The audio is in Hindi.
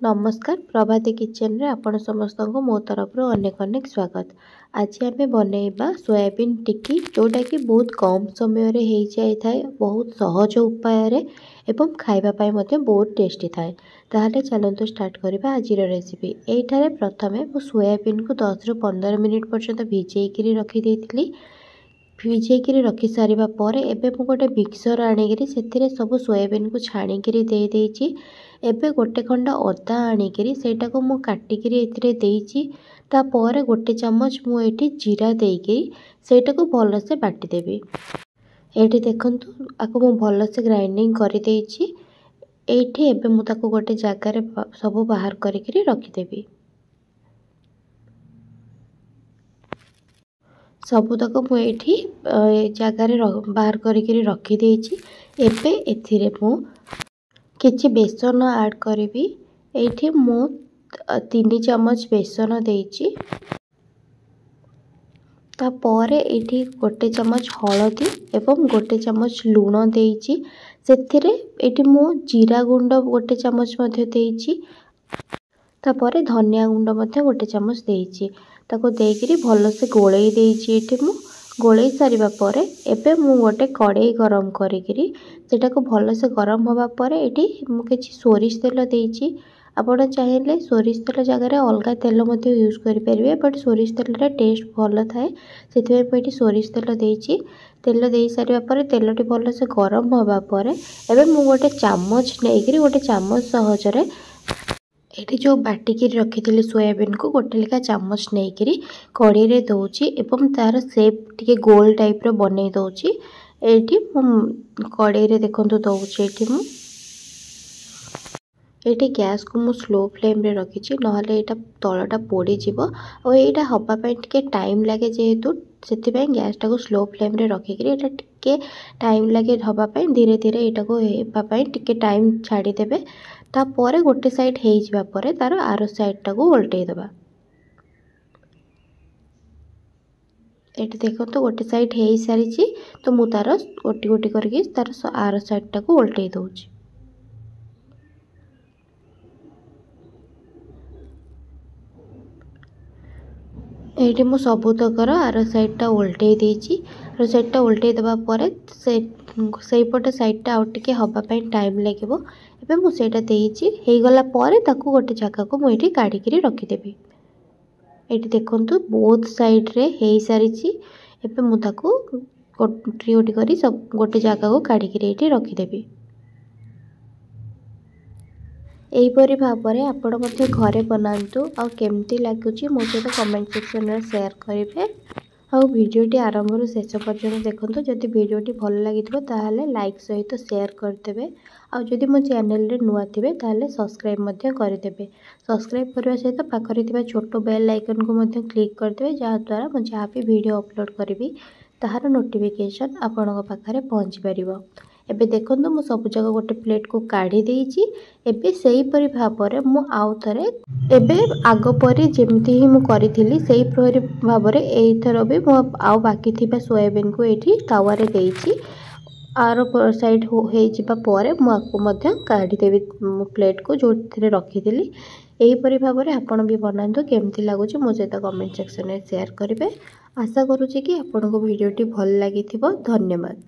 नमस्कार प्रभाती किचन रे आपण समस्त को मो तरफ अनेक अनेक स्वागत। आज आम बनइबा सोयाबीन टिक्की जोटा कि बहुत कम समय रे हो जाए, बहुत सहज उपाय रे एवं खाइबा पाई मते बहुत टेस्टी थाए। ताहले चलंतु स्टार्ट करबा आज रेसिपी। एठारे प्रथमे मो सोयाबीन को 10 रु 15 मिनिट पर्यंत भिजेइकिरी रखी देइथिली। भिजेइकिरी रखी सारिबा परे एबे मु गोटे मिक्सर आनिकिरी सेथिरे सब सोयाबीन को छाणिकिरी दे देइची। एबे गोटे खंड अदा आनिकिरी सेटा को मु काटिकिरी एथिरे देइची। तापर गोटे चम्मच मु एठी जीरा देइकिरी सेटा को भल से बाटी देबी। एठी देखंतु आको मु भल से ग्राइंडिंग करि देइची। एठी एबे मु ताको गोटे जागा रे सब बाहर करिकिरी रखि देबी। सबुतक मुझे जगार बाहर करी रखी देइछि। एबे एथिरे मु किछि बेसन ऐड करिबी। एठी मु 3 चम्मच बेसन देइछि। तापर एठी गोटे चम्मच हलदी एवं गोटे चम्मच लूण देइछि। सेथिरे एठी मु जीरा गुंड गोटे चम्मच मध्ये देइछि। तापर धनिया गुंड मध्ये गोटे चम्मच देइछि। ताको देइकिरी भल से गोळेई देइछि। एठी मु गोळेई सारिबा परे एबे मु गोटे कड़ाई गरम करिकिरी सेटा को भल से गरम होबा परे एठी मु किछि सोरिष तेल देइछि। आपण चाहेले सोरिष तेल जगह रे अलगा तेल मध्ये यूज करि परिबे, बट सोरिष तेल रे टेस्ट भल थाए सेथिबे मु एठी सोरिष तेल देइछि। तेल देइ सारिबा परे तेलटी भल से गरम होबा परे एबे मु गोटे चामच नेइकिरी गोटे चामच सहज रे एठी जो बाटिकी रखी सोयाबीन को गोटे लेखा चामच नहीं कड़ी रे दौची एवं तार शेप टिके गोल टाइप रो बनै दौची। एठी कड़ी रे देखंतु दौची। एठी गैस को मु स्लो फ्लेम रे रखिछि, नहले एटा तळटा पोड़ी जिवो और एटा हबा पई टिके टाइम लागे जेहेतु सेति पई गैस टा को स्लो फ्लेम रे रखिकरी एटा टिके टाइम लागे हबा पई धीरे धीरे एटा को हेबा पई टिके टाइम छाडी देबे। तापर गोटे साइड हो जावा परे तार आर साइड टा को उल्टै दबा। एटी देखो तो गोटे साइड हो सारी तो मु तार गोटी गोटी करके तार आर साइड टा को उल्टै दउची। एटी मु सबुतकर आर साइड टा उल्टै देइची। आर साइड टा उल्टै दबा परे से पटे साइड टा आउट टिके हबा पई टाइम लागिवो। एबे मु सेटा देइची हे गला परे ताको गोटे जगह को मु एठी काढी करी रखि देबी। एठी देखंतु बोथ साइड रे हे सारीची। एबे मु ताको गोटी गोटी करी सब गोटे जगह को काढी करी एठी रखि देबी। एही परि भाबरे आपण मध्ये घरे बनांतु आ केमती लागुची मो सहित कमेंट सेक्शन रे शेयर करिवे। आउ वीडियोटी आरंभ रु शेष पर्यंत देखंतु। जदि वीडियोटी भल लागिथिबो ताहाले लाइक सहित शेयर करदेबे। आउ जदि मो चैनल रे नुआ थिबे ताहाले सब्सक्राइब मध्ये करदेबे। सब्सक्राइब करबा सहित पाखरे थिबा छोटो बेल आइकन को मध्ये क्लिक करदेबे, जहा द्वारा मो जहा भी वीडियो अपलोड करिवि ताहार नोटिफिकेशन आपणक पाखरे पहुंची परिबो। एबे देखंतु मु सब जगह गोटे प्लेट को काढी देइची। एबे सेही परि भाबरे मु आउ थरे एबे आग परि जेमती ही मु करिथिली सेही परि भाबरे एई थरो भी मु आउ बाकी थिबा सोयाबीन को एठी तावा रे देइची। आर साइड हो जिबा परे मु आको मध्य काढी देबी प्लेट को जो थिरे रखिथिली। एही परि भाबरे आपण भी बनांतु। केमती लागुची मो सहित कमेंट सेक्शन रे शेयर करिवे। आशा करूची कि आपनको वीडियोटी भल लागिथिबो। धन्यवाद।